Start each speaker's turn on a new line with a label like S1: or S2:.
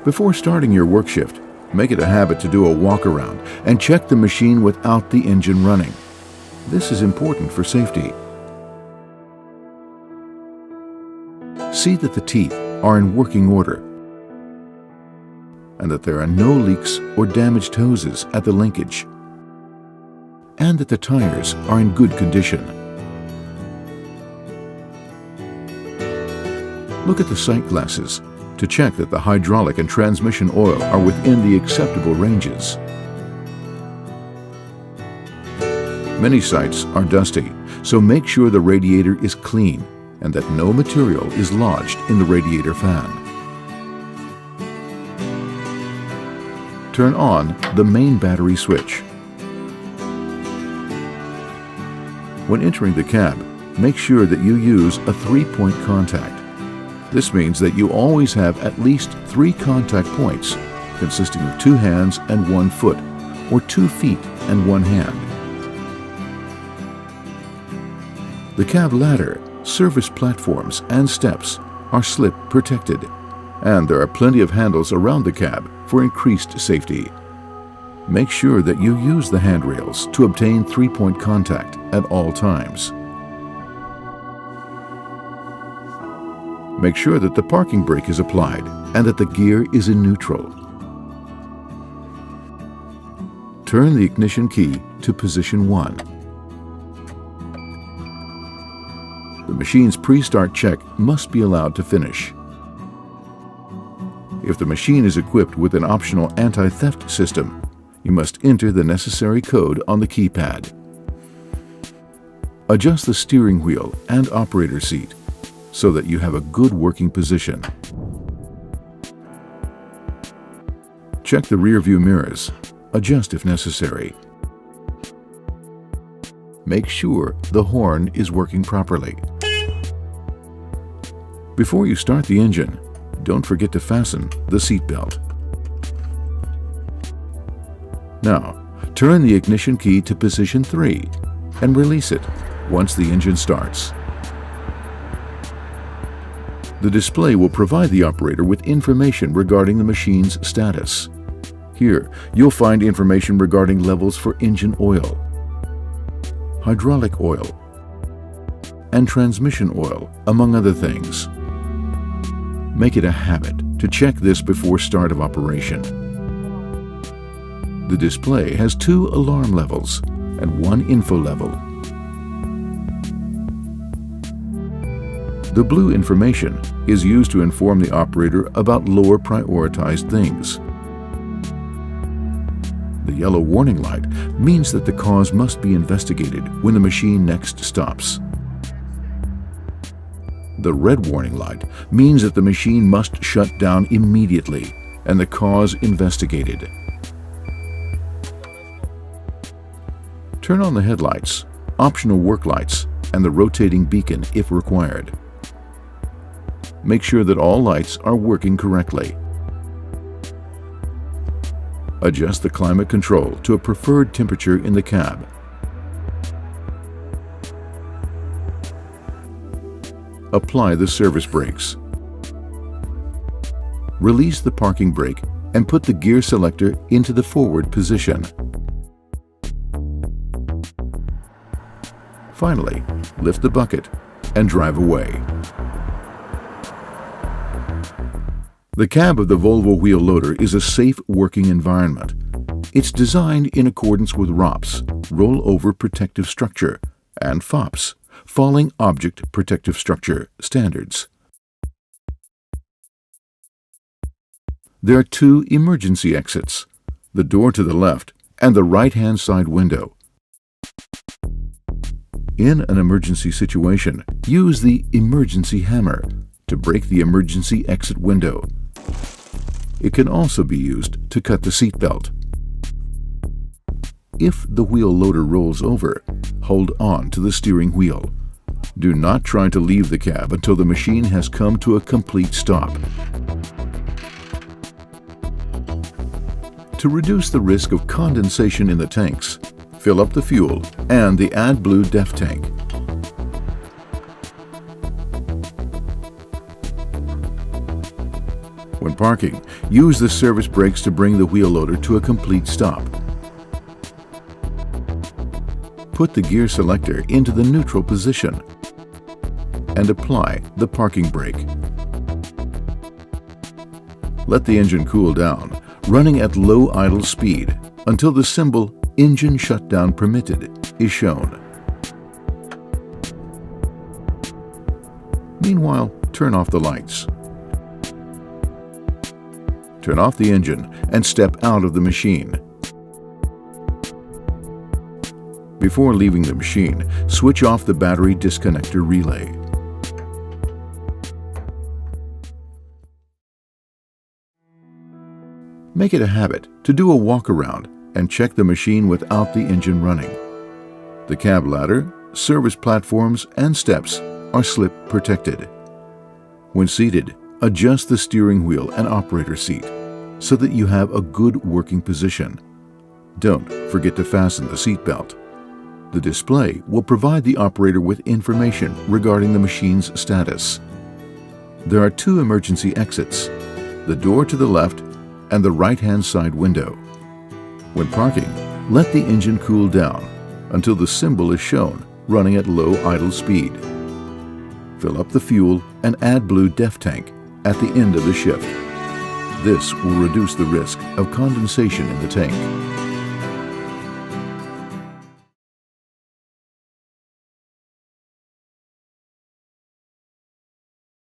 S1: Before starting your work shift, make it a habit to do a walk around and check the machine without the engine running. This is important for safety. See that the teeth are in working order and that there are no leaks or damaged hoses at the linkage, and that the tires are in good condition. Look at the sight glasses to check that the hydraulic and transmission oil are within the acceptable ranges. Many sites are dusty, so make sure the radiator is clean and that no material is lodged in the radiator fan. Turn on the main battery switch. When entering the cab, make sure that you use a 3-point contact. This means that you always have at least 3 contact points, consisting of 2 hands and 1 foot, or 2 feet and 1 hand. The cab ladder, service platforms, and steps are slip protected, and there are plenty of handles around the cab for increased safety. Make sure that you use the handrails to obtain 3-point contact at all times. Make sure that the parking brake is applied and that the gear is in neutral. Turn the ignition key to position 1. The machine's pre-start check must be allowed to finish. If the machine is equipped with an optional anti-theft system, you must enter the necessary code on the keypad. Adjust the steering wheel and operator seat so that you have a good working position. Check the rear view mirrors. Adjust if necessary. Make sure the horn is working properly. Before you start the engine, don't forget to fasten the seat belt. Now, turn the ignition key to position 3 and release it once the engine starts. The display will provide the operator with information regarding the machine's status. Here, you'll find information regarding levels for engine oil, hydraulic oil, and transmission oil, among other things. Make it a habit to check this before start of operation. The display has 2 alarm levels and 1 info level. The blue information is used to inform the operator about lower prioritized things. The yellow warning light means that the cause must be investigated when the machine next stops. The red warning light means that the machine must shut down immediately and the cause investigated. Turn on the headlights, optional work lights, and the rotating beacon if required. Make sure that all lights are working correctly. Adjust the climate control to a preferred temperature in the cab. Apply the service brakes. Release the parking brake and put the gear selector into the forward position. Finally, lift the bucket and drive away. The cab of the Volvo wheel loader is a safe working environment. It's designed in accordance with ROPS, Rollover Protective Structure, and FOPS, Falling Object Protective Structure standards. There are 2 emergency exits, the door to the left and the right-hand side window. In an emergency situation, use the emergency hammer to break the emergency exit window. It can also be used to cut the seat belt. If the wheel loader rolls over, hold on to the steering wheel. Do not try to leave the cab until the machine has come to a complete stop. To reduce the risk of condensation in the tanks, fill up the fuel and the AdBlue DEF tank. When parking, use the service brakes to bring the wheel loader to a complete stop. Put the gear selector into the neutral position and apply the parking brake. Let the engine cool down, running at low idle speed until the symbol "Engine Shutdown Permitted" is shown. Meanwhile, turn off the lights. Turn off the engine and step out of the machine. Before leaving the machine, switch off the battery disconnector relay. Make it a habit to do a walk-around and check the machine without the engine running. The cab ladder, service platforms, and steps are slip protected. When seated, adjust the steering wheel and operator seat so that you have a good working position. Don't forget to fasten the seat belt. The display will provide the operator with information regarding the machine's status. There are 2 emergency exits, the door to the left and the right-hand side window. When parking, let the engine cool down until the symbol is shown running at low idle speed. Fill up the fuel and add blue DEF tank at the end of the shift. This will reduce the risk of condensation in the tank.